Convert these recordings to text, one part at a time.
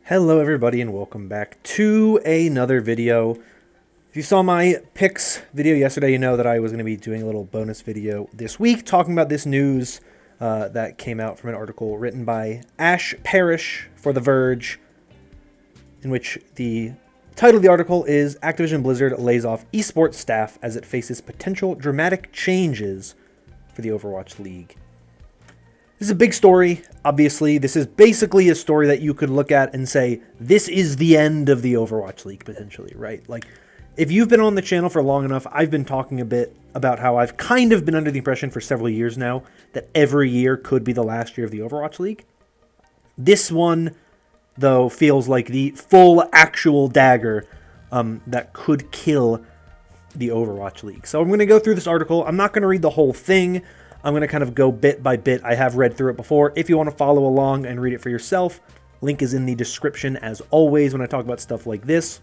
Hello everybody and welcome back to another video. If you saw my picks video yesterday, you know that I was going to be doing a little bonus video this week talking about this news that came out from an article written by Ash Parrish for The Verge, in which the title of the article is Activision-Blizzard lays off esports staff as it faces potential dramatic changes for the Overwatch League. This is a big story, obviously. This is basically a story that you could look at and say, this is the end of the Overwatch League, potentially, right? Like, if you've been on the channel for long enough, I've been talking a bit about how I've kind of been under the impression for several years now that every year could be the last year of the Overwatch League. This one, though, feels like the full actual dagger that could kill the Overwatch League. So I'm going to go through this article. I'm not going to read the whole thing. I'm going to kind of go bit by bit. I have read through it before. If you want to follow along and read it for yourself, link is in the description as always when I talk about stuff like this.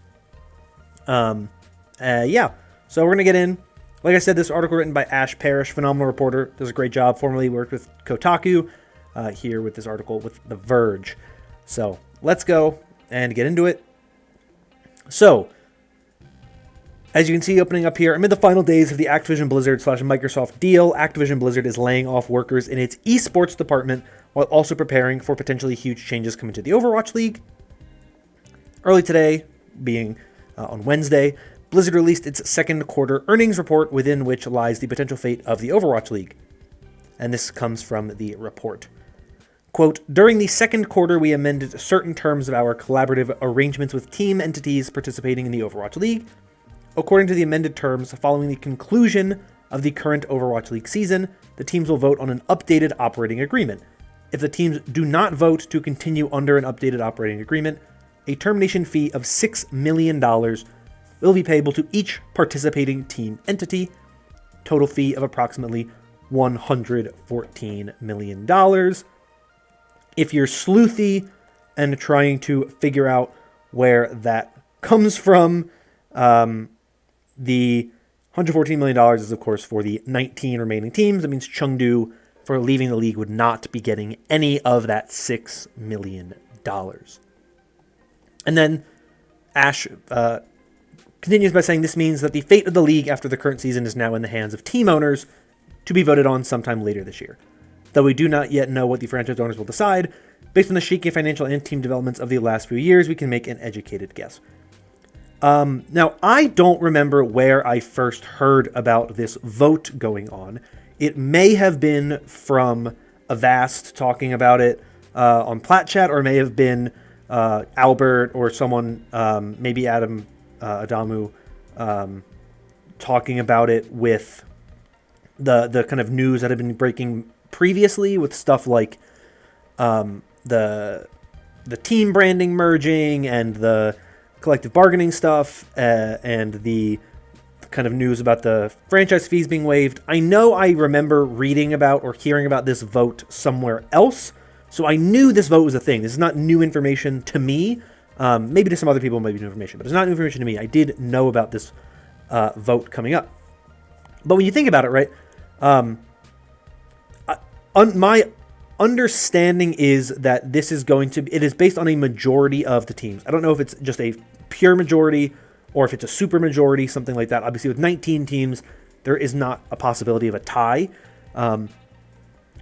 Yeah, so we're going to get in. Like I said, this article written by Ash Parrish, phenomenal reporter, does a great job. Formerly worked with Kotaku, here with this article with The Verge. So let's go and get into it. So, as you can see opening up here, amid the final days of the Activision-Blizzard / Microsoft deal, Activision-Blizzard is laying off workers in its esports department while also preparing for potentially huge changes coming to the Overwatch League. Early today, being on Wednesday, Blizzard released its second quarter earnings report, within which lies the potential fate of the Overwatch League. And this comes from the report. Quote, during the second quarter, we amended certain terms of our collaborative arrangements with team entities participating in the Overwatch League. According to the amended terms, following the conclusion of the current Overwatch League season, the teams will vote on an updated operating agreement. If the teams do not vote to continue under an updated operating agreement, a termination fee of $6 million will be payable to each participating team entity, total fee of approximately $114 million. If you're sleuthy and trying to figure out where that comes from, the $114 million is, of course, for the 19 remaining teams. That means Chengdu, for leaving the league, would not be getting any of that $6 million. And then Ash continues by saying this means that the fate of the league after the current season is now in the hands of team owners to be voted on sometime later this year. Though we do not yet know what the franchise owners will decide, based on the shaky financial and team developments of the last few years, we can make an educated guess. Now, I don't remember where I first heard about this vote going on. It may have been from Avast talking about it on PlatChat, or it may have been Albert or someone, maybe Adam Adamu, talking about it with the kind of news that had been breaking previously with stuff like the team branding merging and the collective bargaining stuff, and the kind of news about the franchise fees being waived. I know I remember reading about or hearing about this vote somewhere else, so I knew this vote was a thing. This is not new information to me. Maybe to some other people it might be new information, but it's not new information to me. I did know about this vote coming up. But when you think about it, right, my understanding is that this is it is based on a majority of the teams. I don't know if it's just a pure majority or if it's a super majority, something like that. Obviously, with 19 teams, there is not a possibility of a tie.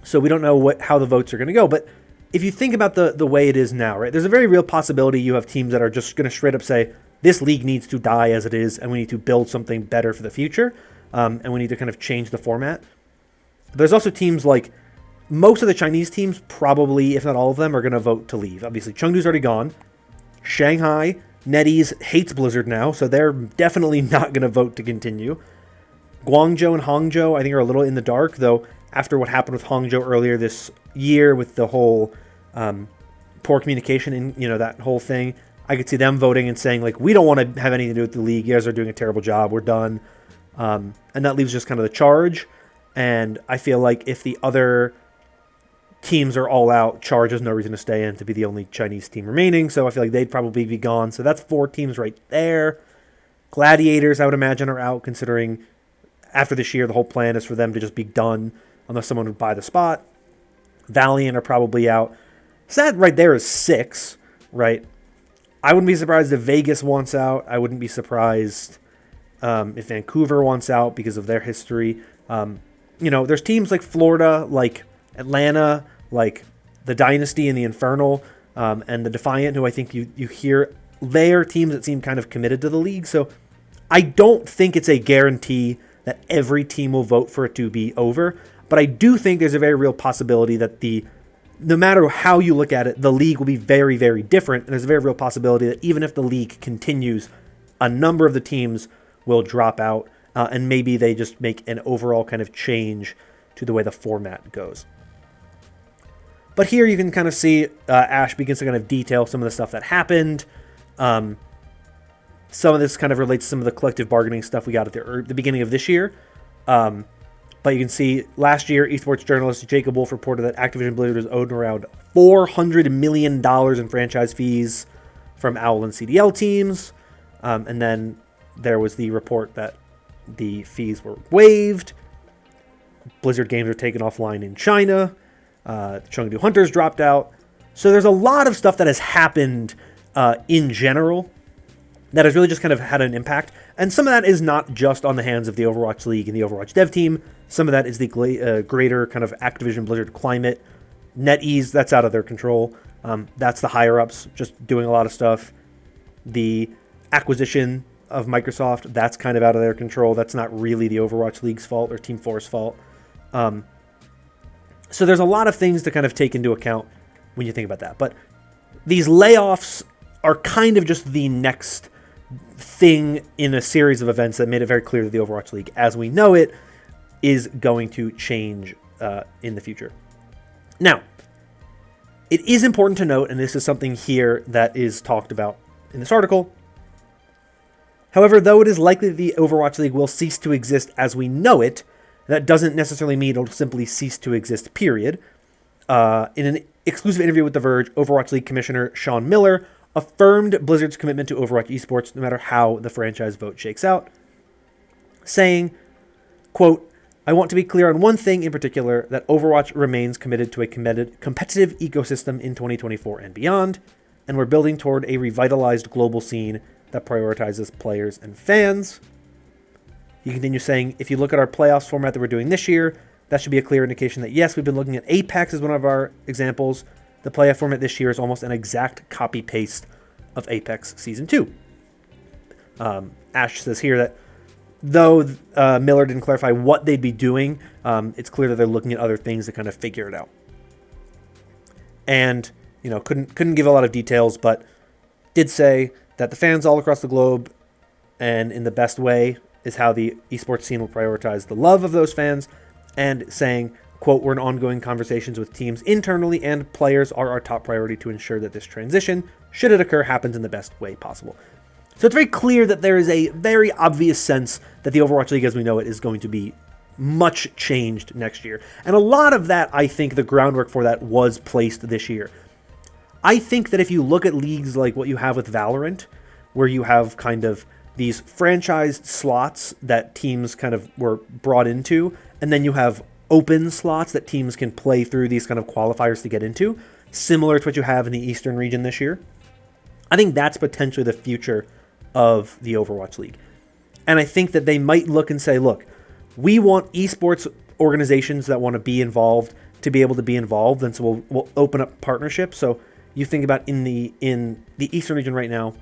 So we don't know how the votes are going to go. But if you think about the way it is now, right, there's a very real possibility you have teams that are just going to straight up say, this league needs to die as it is, and we need to build something better for the future, and we need to kind of change the format. But there's also teams like, most of the Chinese teams, probably, if not all of them, are going to vote to leave. Obviously, Chengdu's already gone. Shanghai, NetEase hates Blizzard now, so they're definitely not going to vote to continue. Guangzhou and Hangzhou, I think, are a little in the dark, though after what happened with Hangzhou earlier this year with the whole poor communication and, that whole thing, I could see them voting and saying, like, we don't want to have anything to do with the league. You guys are doing a terrible job. We're done. And that leaves just kind of the charge. And I feel like if the other teams are all out, Charge has no reason to stay in to be the only Chinese team remaining, so I feel like they'd probably be gone. So that's 4 teams right there. Gladiators, I would imagine, are out, considering after this year, the whole plan is for them to just be done unless someone would buy the spot. Valiant are probably out. So that right there is 6, right? I wouldn't be surprised if Vegas wants out. I wouldn't be surprised if Vancouver wants out because of their history. There's teams like Florida, like Atlanta, like the Dynasty and the Infernal, and the Defiant, who I think you hear, they are teams that seem kind of committed to the league. So I don't think it's a guarantee that every team will vote for it to be over, but I do think there's a very real possibility that no matter how you look at it, the league will be very, very different, and there's a very real possibility that even if the league continues, a number of the teams will drop out, and maybe they just make an overall kind of change to the way the format goes. But here you can kind of see Ash begins to kind of detail some of the stuff that happened. Some of this kind of relates to some of the collective bargaining stuff we got at the beginning of this year. But you can see last year, esports journalist Jacob Wolf reported that Activision-Blizzard was owed around $400 million in franchise fees from OWL and CDL teams. And then there was the report that the fees were waived. Blizzard games are taken offline in China. Chengdu Hunters dropped out. So there's a lot of stuff that has happened in general that has really just kind of had an impact. And some of that is not just on the hands of the Overwatch League and the Overwatch dev team. Some of that is the greater kind of Activision-Blizzard climate. NetEase, that's out of their control. That's the higher-ups just doing a lot of stuff. The acquisition of Microsoft, that's kind of out of their control. That's not really the Overwatch League's fault or Team 4's fault. So there's a lot of things to kind of take into account when you think about that. But these layoffs are kind of just the next thing in a series of events that made it very clear that the Overwatch League, as we know it, is going to change in the future. Now, it is important to note, and this is something here that is talked about in this article, however, though it is likely that the Overwatch League will cease to exist as we know it, that doesn't necessarily mean it'll simply cease to exist, period. In an exclusive interview with The Verge, Overwatch League Commissioner Sean Miller affirmed Blizzard's commitment to Overwatch Esports no matter how the franchise vote shakes out, saying, quote, "I want to be clear on one thing in particular, that Overwatch remains committed to a competitive ecosystem in 2024 and beyond, and we're building toward a revitalized global scene that prioritizes players and fans." He continues saying, "If you look at our playoffs format that we're doing this year, that should be a clear indication that yes, we've been looking at Apex as one of our examples. The playoff format this year is almost an exact copy-paste of Apex Season 2. Ash says here that though Miller didn't clarify what they'd be doing, it's clear that they're looking at other things to kind of figure it out. And, couldn't give a lot of details, but did say that the fans all across the globe, and in the best way, is how the esports scene will prioritize the love of those fans, and saying, quote, "We're in ongoing conversations with teams internally, and players are our top priority to ensure that this transition, should it occur, happens in the best way possible." So it's very clear that there is a very obvious sense that the Overwatch League as we know it is going to be much changed next year. And a lot of that, I think, the groundwork for that was placed this year. I think that if you look at leagues like what you have with Valorant, where you have kind of these franchised slots that teams kind of were brought into, and then you have open slots that teams can play through these kind of qualifiers to get into, similar to what you have in the Eastern region this year. I think that's potentially the future of the Overwatch League. And I think that they might look and say, look, we want esports organizations that want to be involved to be able to be involved, and so we'll open up partnerships. So you think about in the Eastern region right now,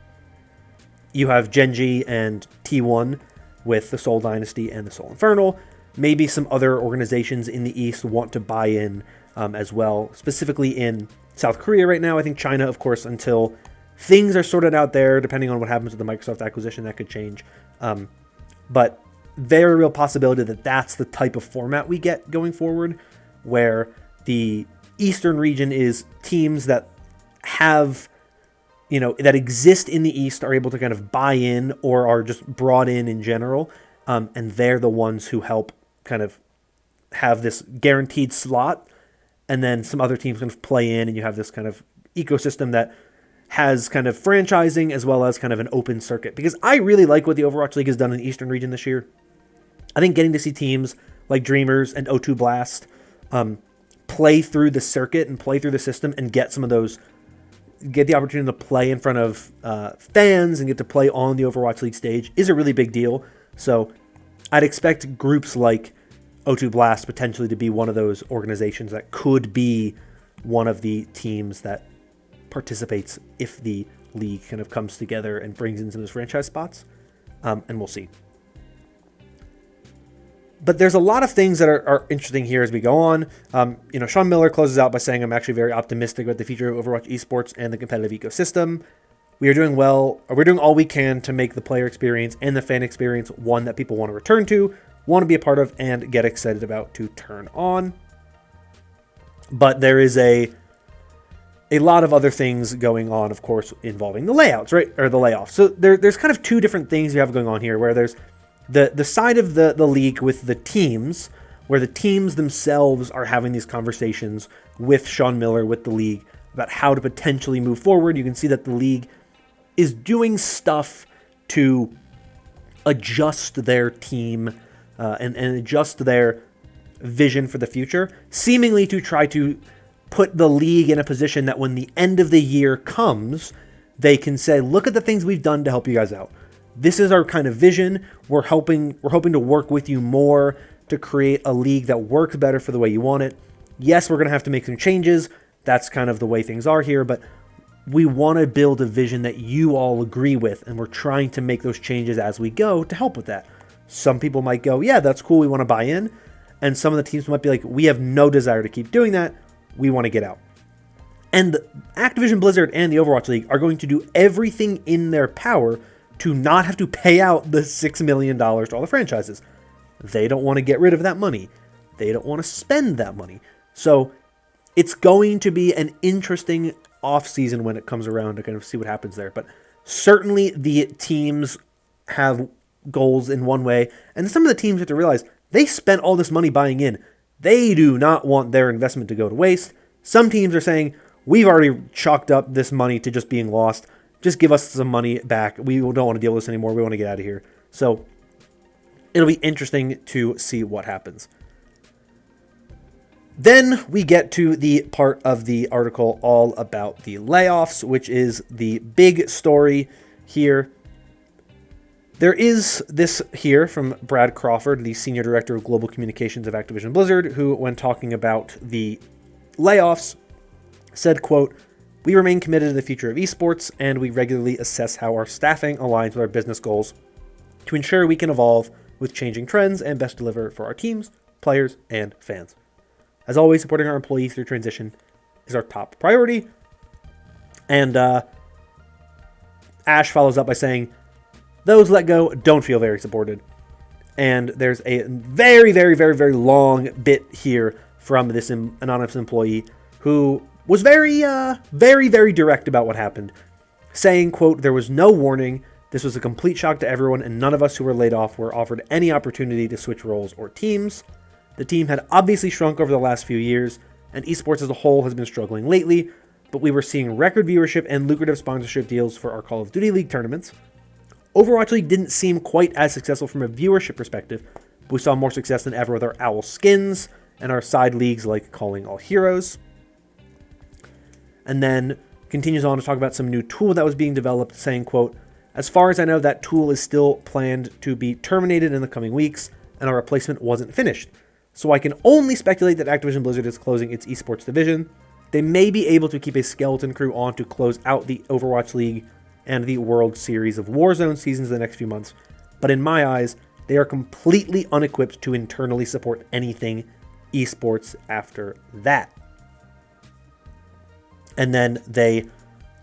you have Genji and T1 with the Seoul Dynasty and the Seoul Infernal. Maybe some other organizations in the East want to buy in as well, specifically in South Korea right now. I think China, of course, until things are sorted out there, depending on what happens with the Microsoft acquisition, that could change. But very real possibility that that's the type of format we get going forward, where the Eastern region is teams that have, that exist in the East are able to kind of buy in or are just brought in general. And they're the ones who help kind of have this guaranteed slot. And then some other teams kind of play in, and you have this kind of ecosystem that has kind of franchising as well as kind of an open circuit. Because I really like what the Overwatch League has done in the Eastern region this year. I think getting to see teams like Dreamers and O2 Blast play through the circuit and play through the system and get some of those get the opportunity to play in front of fans and get to play on the Overwatch League stage is a really big deal. So I'd expect groups like O2 Blast potentially to be one of those organizations that could be one of the teams that participates if the league kind of comes together and brings in some of those franchise spots. And we'll see. But there's a lot of things that are interesting here as we go on. Sean Miller closes out by saying, I'm actually very optimistic about the future of Overwatch Esports and the competitive ecosystem. We are doing well, or we're doing all we can to make the player experience and the fan experience one that people want to return to, want to be a part of, and get excited about to turn on. But there is a lot of other things going on, of course, involving the layouts, right? Or the layoffs. So there's kind of two different things you have going on here, where there's the side of the league with the teams, where the teams themselves are having these conversations with Sean Miller, with the league, about how to potentially move forward. You can see that the league is doing stuff to adjust their team and adjust their vision for the future, seemingly to try to put the league in a position that when the end of the year comes, they can say, look at the things we've done to help you guys out. This is our kind of vision. We're hoping to work with you more to create a league that works better for the way you want it. Yes, we're going to have to make some changes. That's kind of the way things are here, but we want to build a vision that you all agree with, and we're trying to make those changes as we go to help with that. Some people might go, yeah, that's cool, we want to buy in. And some of the teams might be like, we have no desire to keep doing that. We want to get out. And Activision-Blizzard and the Overwatch League are going to do everything in their power to not have to pay out the $6 million to all the franchises. They don't want to get rid of that money. They don't want to spend that money. So it's going to be an interesting off-season when it comes around to kind of see what happens there. But certainly the teams have goals in one way, and some of the teams have to realize they spent all this money buying in. They do not want their investment to go to waste. Some teams are saying, we've already chalked up this money to just being lost. Just give us some money back. We don't want to deal with this anymore. We want to get out of here. So it'll be interesting to see what happens. Then we get to the part of the article all about the layoffs, which is the big story here. There is this here from Brad Crawford, the Senior Director of Global Communications of Activision-Blizzard, who, when talking about the layoffs, said, quote, "We remain committed to the future of esports, and we regularly assess how our staffing aligns with our business goals to ensure we can evolve with changing trends and best deliver for our teams, players, and fans. As always, supporting our employees through transition is our top priority." And Ash follows up by saying, "Those let go don't feel very supported." And there's a very, very, very, very long bit here from this anonymous employee who was very, very, very direct about what happened, saying, quote, "There was no warning. This was a complete shock to everyone, and none of us who were laid off were offered any opportunity to switch roles or teams. The team had obviously shrunk over the last few years, and esports as a whole has been struggling lately, but we were seeing record viewership and lucrative sponsorship deals for our Call of Duty League tournaments. Overwatch League didn't seem quite as successful from a viewership perspective, but we saw more success than ever with our Owl skins and our side leagues like Calling All Heroes." And then continues on to talk about some new tool that was being developed, saying, quote, "As far as I know, that tool is still planned to be terminated in the coming weeks, and our replacement wasn't finished. So I can only speculate that Activision-Blizzard is closing its esports division. They may be able to keep a skeleton crew on to close out the Overwatch League and the World Series of Warzone seasons in the next few months, but in my eyes, they are completely unequipped to internally support anything esports after that." And then they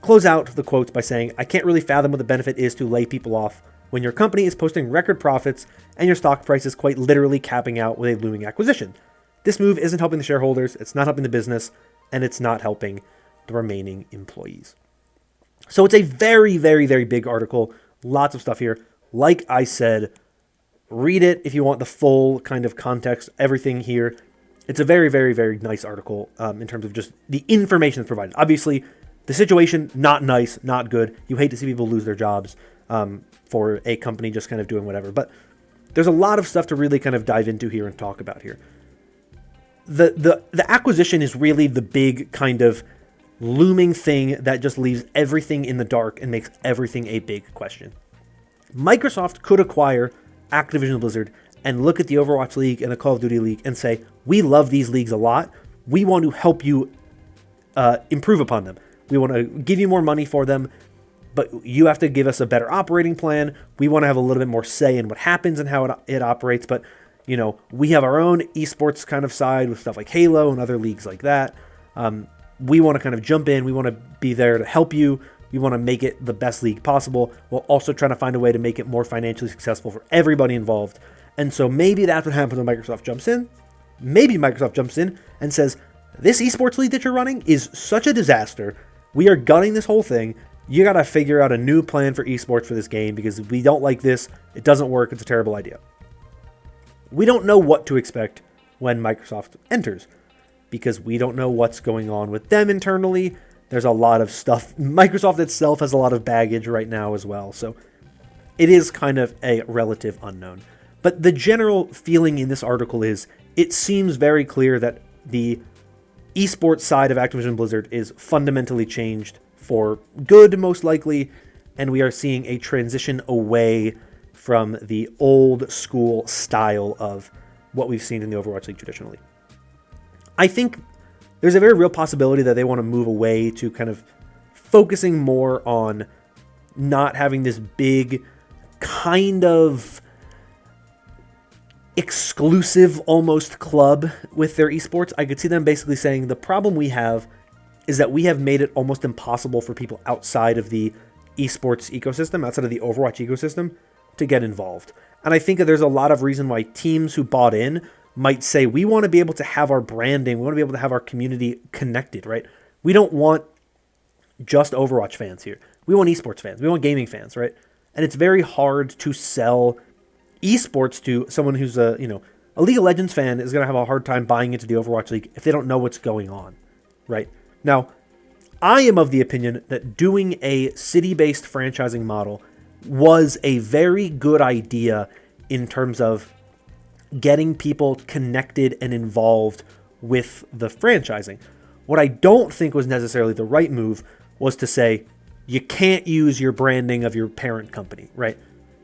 close out the quotes by saying, "I can't really fathom what the benefit is to lay people off when your company is posting record profits and your stock price is quite literally capping out with a looming acquisition. This move isn't helping the shareholders, it's not helping the business, and it's not helping the remaining employees." So it's a very, very, very big article. Lots of stuff here. Like I said, read it if you want the full kind of context, everything here. It's a very, very, very nice article in terms of just the information that's provided. Obviously, the situation, not nice, not good. You hate to see people lose their jobs for a company just kind of doing whatever. But there's a lot of stuff to really kind of dive into here and talk about here. The acquisition is really the big kind of looming thing that just leaves everything in the dark and makes everything a big question. Microsoft could acquire Activision-Blizzard and look at the Overwatch League and the Call of Duty League and say, we love these leagues a lot. We want to help you improve upon them. We want to give you more money for them, but you have to give us a better operating plan. We want to have a little bit more say in what happens and how it operates, but we have our own esports kind of side with stuff like Halo and other leagues like that. We want to kind of jump in. We want to be there to help you. We want to make it the best league possible while also trying to find a way to make it more financially successful for everybody involved. And so maybe that's what happens when Microsoft jumps in. Maybe Microsoft jumps in and says, this esports league that you're running is such a disaster. We are gutting this whole thing. You got to figure out a new plan for esports for this game because we don't like this. It doesn't work. It's a terrible idea. We don't know what to expect when Microsoft enters because we don't know what's going on with them internally. There's a lot of stuff. Microsoft itself has a lot of baggage right now as well. So it is kind of a relative unknown. But the general feeling in this article is it seems very clear that the esports side of Activision-Blizzard is fundamentally changed for good, most likely, and we are seeing a transition away from the old school style of what we've seen in the Overwatch League traditionally. I think there's a very real possibility that they want to move away to kind of focusing more on not having this big kind of exclusive almost club with their esports. I could see them basically saying the problem we have is that we have made it almost impossible for people outside of the esports ecosystem, outside of the Overwatch ecosystem, to get involved. And I think that there's a lot of reason why teams who bought in might say, we want to be able to have our branding, we want to be able to have our community connected, right? We don't want just Overwatch fans here. We want esports fans. We want gaming fans, right? And it's very hard to sell esports to someone who's a League of Legends fan is going to have a hard time buying into the Overwatch League if they don't know what's going on, right? Now, I am of the opinion that doing a city-based franchising model was a very good idea in terms of getting people connected and involved with the franchising. What I don't think was necessarily the right move was to say, you can't use your branding of your parent company, right?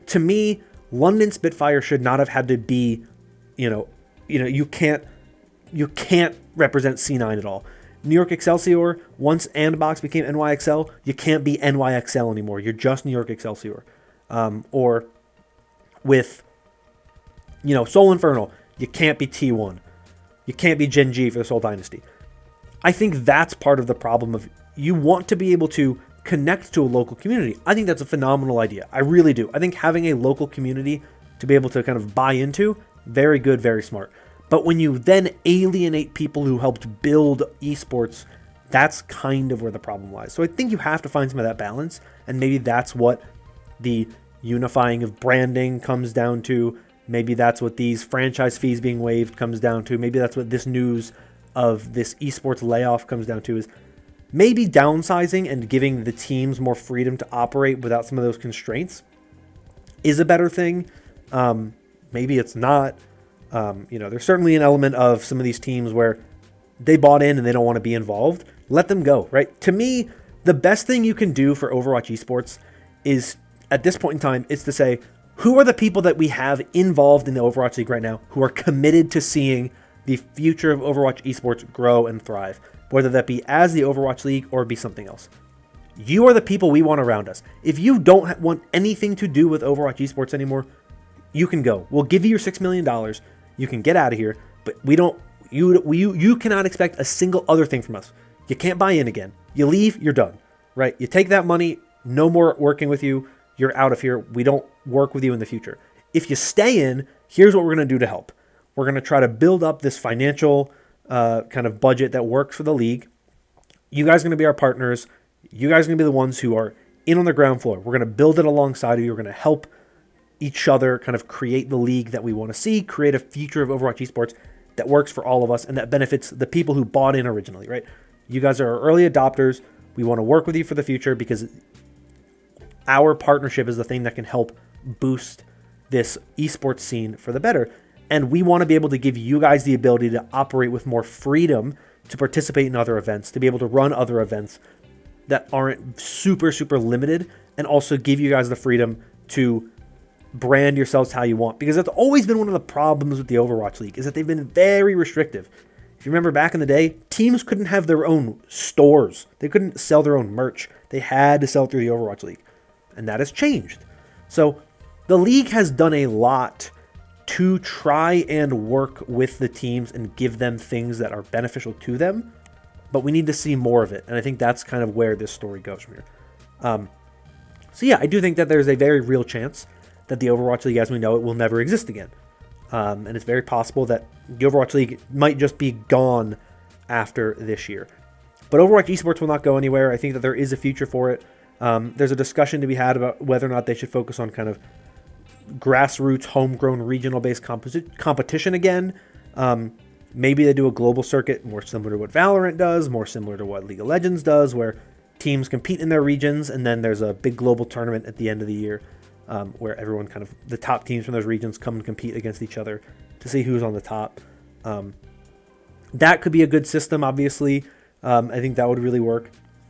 To me, London Spitfire should not have had to be, you can't represent C9 at all. New York Excelsior, once Andbox became NYXL, you can't be NYXL anymore. You're just New York Excelsior. Or with, Soul Infernal, you can't be T1. You can't be Gen G for the Soul Dynasty. I think that's part of the problem of you want to be able to connect to a local community. I think that's a phenomenal idea. I really do. I think having a local community to be able to kind of buy into, very good, very smart. But when you then alienate people who helped build esports, that's kind of where the problem lies. So I think you have to find some of that balance, and maybe that's what the unifying of branding comes down to. Maybe that's what these franchise fees being waived comes down to. Maybe that's what this news of this esports layoff comes down to, is maybe downsizing and giving the teams more freedom to operate without some of those constraints is a better thing. Maybe it's not. There's certainly an element of some of these teams where they bought in and they don't want to be involved. Let them go, right? To me, the best thing you can do for Overwatch Esports is, at this point in time, is to say, who are the people that we have involved in the Overwatch League right now who are committed to seeing the future of Overwatch Esports grow and thrive, whether that be as the Overwatch League or be something else. You are the people we want around us. If you don't want anything to do with Overwatch Esports anymore, you can go. We'll give you your $6 million. You can get out of here, but we don't. You cannot expect a single other thing from us. You can't buy in again. You leave, you're done, right? You take that money, no more working with you. You're out of here. We don't work with you in the future. If you stay in, here's what we're going to do to help. We're going to try to build up this financial kind of budget that works for the league. You guys are going to be our partners. You guys are going to be the ones who are in on the ground floor. We're going to build it alongside of you. We're going to help each other kind of create the league that we want to see, create a future of Overwatch Esports that works for all of us and that benefits the people who bought in originally, right? You guys are our early adopters. We want to work with you for the future because our partnership is the thing that can help boost this esports scene for the better. And we want to be able to give you guys the ability to operate with more freedom to participate in other events, to be able to run other events that aren't super, super limited, and also give you guys the freedom to brand yourselves how you want. Because that's always been one of the problems with the Overwatch League, is that they've been very restrictive. If you remember back in the day, teams couldn't have their own stores. They couldn't sell their own merch. They had to sell through the Overwatch League. And that has changed. So the league has done a lot to try and work with the teams and give them things that are beneficial to them, but we need to see more of it. And I think that's kind of where this story goes from here. So yeah, I do think that there's a very real chance that the Overwatch League as we know it will never exist again. And it's very possible that the Overwatch League might just be gone after this year. But Overwatch Esports will not go anywhere. I think that there is a future for it. There's a discussion to be had about whether or not they should focus on kind of grassroots, homegrown, regional-based competition again. Maybe they do a global circuit more similar to what Valorant does, more similar to what League of Legends does, where teams compete in their regions, and then there's a big global tournament at the end of the year where everyone kind of, the top teams from those regions come and compete against each other to see who's on the top. That could be a good system, obviously. I think that would really work.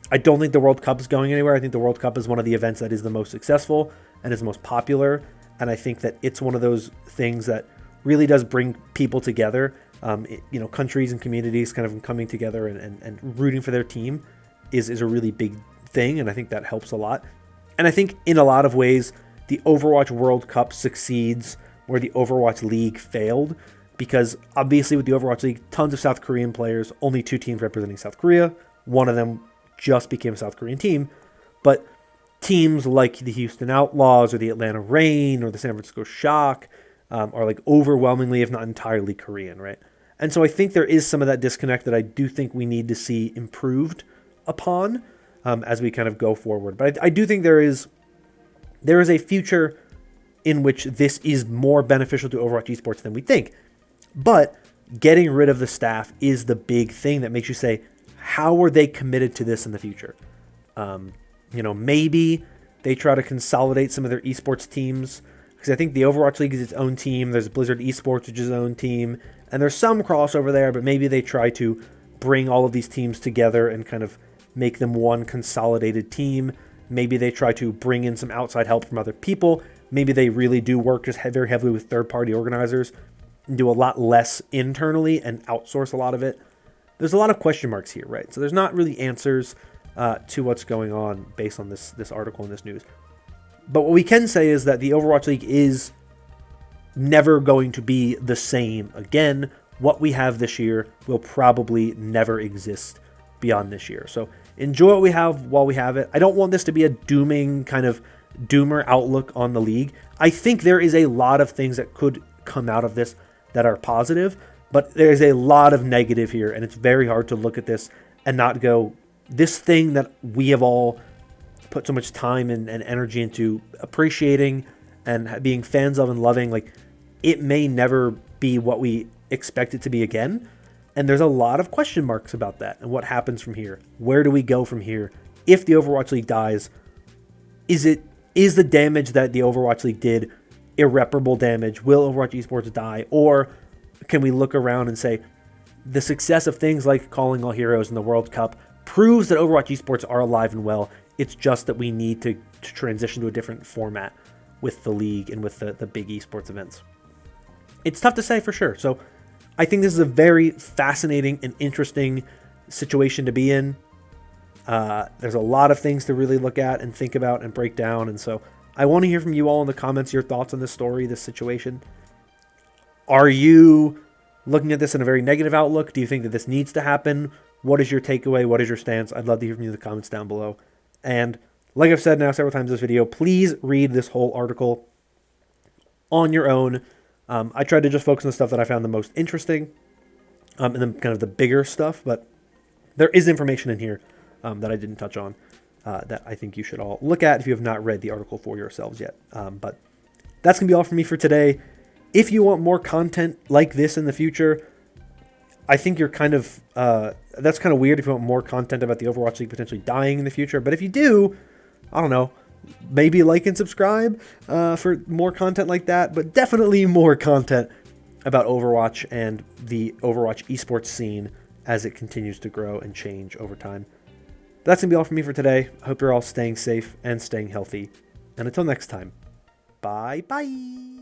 I don't think the World Cup is going anywhere. I think the World Cup is one of the events that is the most successful and is the most popular. And I think that it's one of those things that really does bring people together. Countries and communities kind of coming together and rooting for their team is a really big thing. And I think that helps a lot. And I think in a lot of ways, the Overwatch World Cup succeeds where the Overwatch League failed. Because obviously with the Overwatch League, tons of South Korean players, only 2 teams representing South Korea. One of them just became a South Korean team. But teams like the Houston Outlaws or the Atlanta Reign or the San Francisco Shock are like overwhelmingly, if not entirely, Korean, right? And so I think there is some of that disconnect that I do think we need to see improved upon as we kind of go forward. But I do think there is a future in which this is more beneficial to Overwatch Esports than we think. But getting rid of the staff is the big thing that makes you say, how are they committed to this in the future? Maybe they try to consolidate some of their esports teams, because I think the Overwatch League is its own team. There's Blizzard Esports, which is its own team, and there's some crossover there, but maybe they try to bring all of these teams together and kind of make them one consolidated team. Maybe they try to bring in some outside help from other people. Maybe they really do work just very heavily with third-party organizers and do a lot less internally and outsource a lot of it. There's a lot of question marks here, right? So there's not really answers to what's going on based on this article and this news. But what we can say is that the Overwatch League is never going to be the same again. What we have this year will probably never exist beyond this year. So enjoy what we have while we have it. I don't want this to be a dooming kind of doomer outlook on the league. I think there is a lot of things that could come out of this that are positive, but there's a lot of negative here, and it's very hard to look at this and not go, this thing that we have all put so much time and energy into appreciating and being fans of and loving, like, it may never be what we expect it to be again. And there's a lot of question marks about that and what happens from here. Where do we go from here? If the Overwatch League dies, is the damage that the Overwatch League did irreparable damage? Will Overwatch Esports die? Or can we look around and say the success of things like Calling All Heroes in the World Cup proves that Overwatch Esports are alive and well? It's just that we need to transition to a different format with the league and with the big esports events. It's tough to say for sure. So I think this is a very fascinating and interesting situation to be in. There's a lot of things to really look at and think about and break down. And so I want to hear from you all in the comments, your thoughts on this story, this situation. Are you looking at this in a very negative outlook? Do you think that this needs to happen? What is your takeaway? What is your stance? I'd love to hear from you in the comments down below. And like I've said now several times in this video, please read this whole article on your own. I tried to just focus on the stuff that I found the most interesting and then kind of the bigger stuff, but there is information in here that I didn't touch on that I think you should all look at if you have not read the article for yourselves yet. But that's going to be all for me for today. If you want more content like this in the future, I think you're kind of, that's kind of weird if you want more content about the Overwatch League potentially dying in the future. But if you do, I don't know, maybe like and subscribe for more content like that. But definitely more content about Overwatch and the Overwatch esports scene as it continues to grow and change over time. That's going to be all for me for today. I hope you're all staying safe and staying healthy. And until next time, bye-bye.